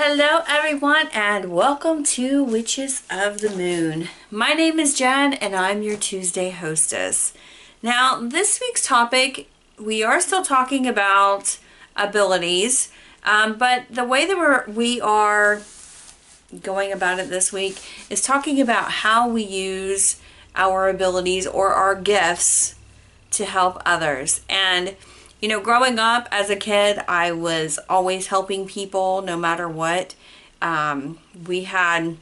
Hello everyone and welcome to Witches of the Moon. My name is Jen and I'm your Tuesday hostess. Now this week's topic, we are still talking about abilities, but the way that we are going about it this week is talking about how we use our abilities or our gifts to help others. And you know, growing up as a kid, I was always helping people no matter what. We had,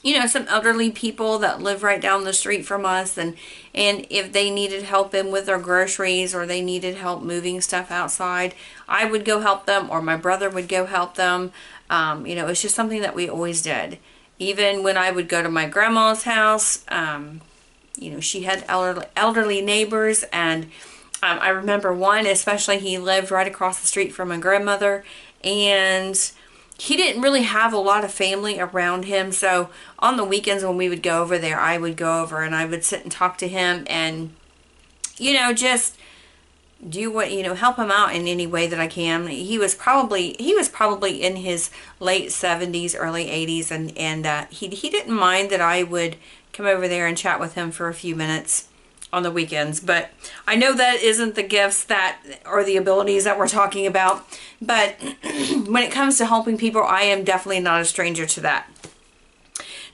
some elderly people that live right down the street from us. And if they needed help in with their groceries or they needed help moving stuff outside, I would go help them or my brother would go help them. It's just something that we always did. Even when I would go to my grandma's house, she had elderly neighbors, and I remember one, especially, he lived right across the street from my grandmother, and he didn't really have a lot of family around him. So on the weekends when we would go over there, I would go over and I would sit and talk to him and, just do what, help him out in any way that I can. He was probably in his late 70s, early 80s, and he didn't mind that I would come over there and chat with him for a few minutes on the weekends. But I know that isn't the gifts that or the abilities that we're talking about, but when it comes to helping people, I am definitely not a stranger to that.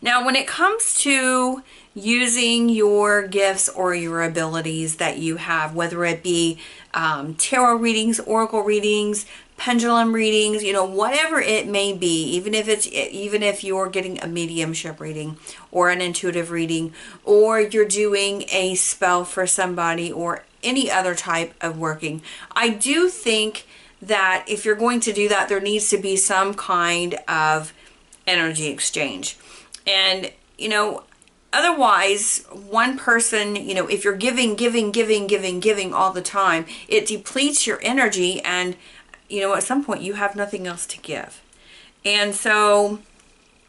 Now when it comes to using your gifts or your abilities that you have, whether it be tarot readings, oracle readings, pendulum readings, whatever it may be, even if you're getting a mediumship reading or an intuitive reading, or you're doing a spell for somebody or any other type of working, I do think that if you're going to do that, there needs to be some kind of energy exchange. And otherwise, one person, if you're giving all the time, it depletes your energy, and at some point you have nothing else to give. And so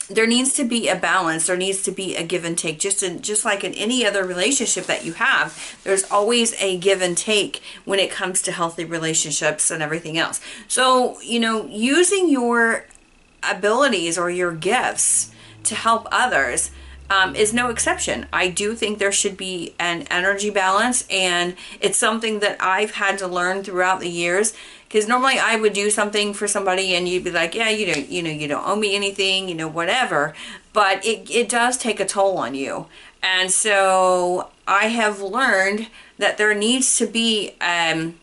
there needs to be a balance. There needs to be a give and take. Just like in any other relationship that you have, there's always a give and take when it comes to healthy relationships and everything else. So, using your abilities or your gifts to help others is no exception. I do think there should be an energy balance, and it's something that I've had to learn throughout the years, because normally I would do something for somebody and you'd be like, yeah, you don't owe me anything, whatever, but it does take a toll on you. And so I have learned that there needs to be an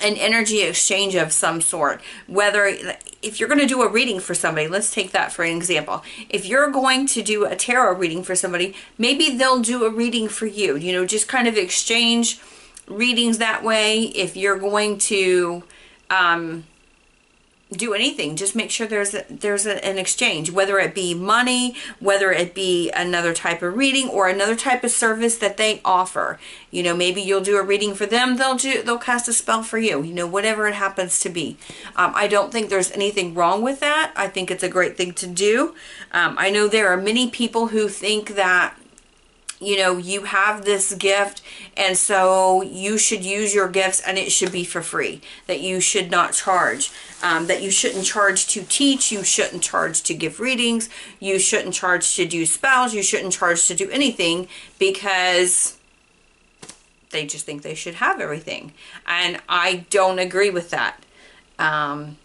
energy exchange of some sort. Whether if you're going to do a reading for somebody, let's take that for an example. If you're going to do a tarot reading for somebody, maybe they'll do a reading for you. Just kind of exchange readings that way. If you're going to do anything, just make sure there's an exchange, whether it be money, whether it be another type of reading or another type of service that they offer. Maybe you'll do a reading for them, they'll cast a spell for you, whatever it happens to be. I don't think there's anything wrong with that. I think it's a great thing to do. I know there are many people who think that you have this gift and so you should use your gifts and it should be for free, that you should not charge, that you shouldn't charge to teach, you shouldn't charge to give readings, you shouldn't charge to do spells, you shouldn't charge to do anything, because they just think they should have everything. And I don't agree with that. And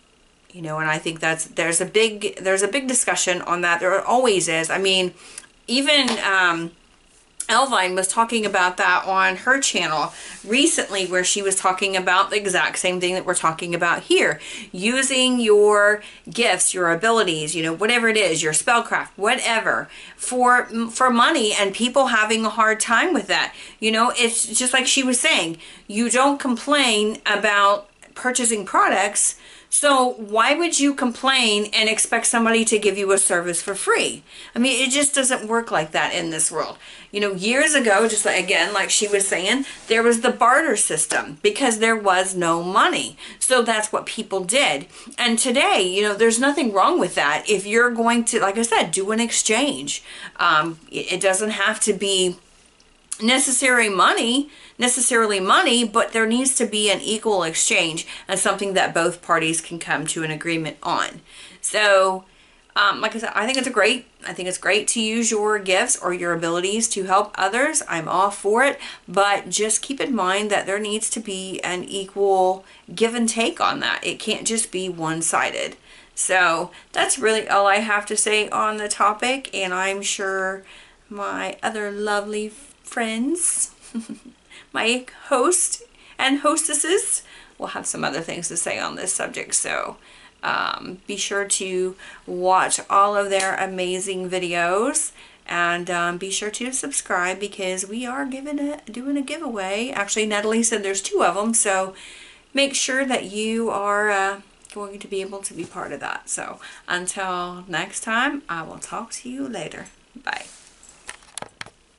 I think there's a big discussion on that. There always is. I mean, even Elvine was talking about that on her channel recently, where she was talking about the exact same thing that we're talking about here. Using your gifts, your abilities, whatever it is, your spellcraft, whatever, for money, and people having a hard time with that. It's just like she was saying, you don't complain about purchasing products, so why would you complain and expect somebody to give you a service for free? I mean, it just doesn't work like that in this world. Years ago, just like she was saying, there was the barter system because there was no money. So that's what people did. And today, there's nothing wrong with that. If you're going to, like I said, do an exchange, it doesn't have to be necessarily money, but there needs to be an equal exchange and something that both parties can come to an agreement on. So, like I said, I think it's great to use your gifts or your abilities to help others. I'm all for it, but just keep in mind that there needs to be an equal give and take on that. It can't just be one-sided. So that's really all I have to say on the topic, and I'm sure my other lovely friends, my host and hostesses, will have some other things to say on this subject. So be sure to watch all of their amazing videos, and be sure to subscribe, because we are doing a giveaway. Actually, Natalie said there's 2 of them, so make sure that you are going to be able to be part of that. So until next time, I will talk to you later. Bye.